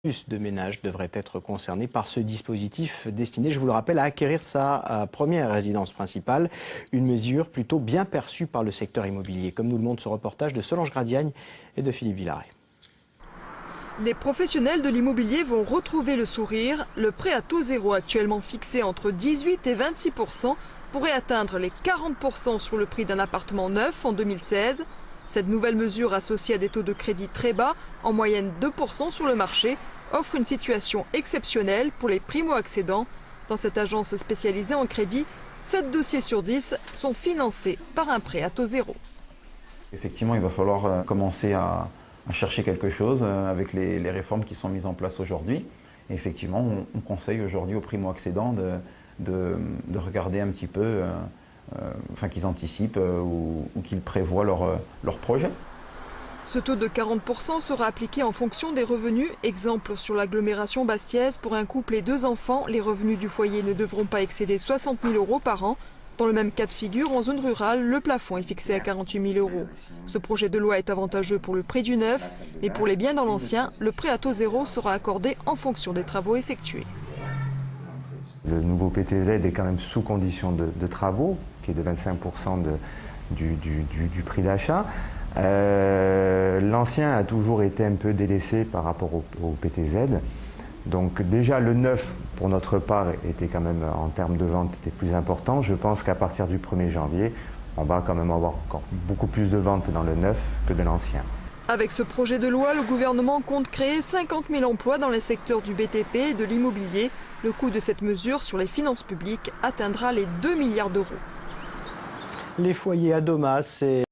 Plus de ménages devraient être concernés par ce dispositif destiné, je vous le rappelle, à acquérir sa première résidence principale. Une mesure plutôt bien perçue par le secteur immobilier, comme nous le montre ce reportage de Solange Gradiagne et de Philippe Villaret. Les professionnels de l'immobilier vont retrouver le sourire. Le prêt à taux zéro, actuellement fixé entre 18 et 26%, pourrait atteindre les 40% sur le prix d'un appartement neuf en 2016. Cette nouvelle mesure, associée à des taux de crédit très bas, en moyenne 2% sur le marché, offre une situation exceptionnelle pour les primo-accédants. Dans cette agence spécialisée en crédit, 7 dossiers sur 10 sont financés par un prêt à taux zéro. Effectivement, il va falloir commencer à chercher quelque chose avec les réformes qui sont mises en place aujourd'hui. Et effectivement, on conseille aujourd'hui aux primo-accédants de regarder un petit peu, qu'ils anticipent ou qu'ils prévoient leur projet. Ce taux de 40% sera appliqué en fonction des revenus. Exemple, sur l'agglomération bastiaise, pour un couple et 2 enfants, les revenus du foyer ne devront pas excéder 60 000 € par an. Dans le même cas de figure, en zone rurale, le plafond est fixé à 48 000 €. Ce projet de loi est avantageux pour le prix du neuf, mais pour les biens dans l'ancien, le prêt à taux zéro sera accordé en fonction des travaux effectués. Le nouveau PTZ est quand même sous condition de travaux, qui est de 25% du prix d'achat. L'ancien a toujours été un peu délaissé par rapport au PTZ. Donc déjà le neuf, pour notre part, était quand même en termes de vente était plus important. Je pense qu'à partir du 1er janvier, on va quand même avoir encore beaucoup plus de ventes dans le neuf que de l'ancien. Avec ce projet de loi, le gouvernement compte créer 50 000 emplois dans les secteurs du BTP et de l'immobilier. Le coût de cette mesure sur les finances publiques atteindra les 2 milliards d'euros. Les foyers à Domas, c'est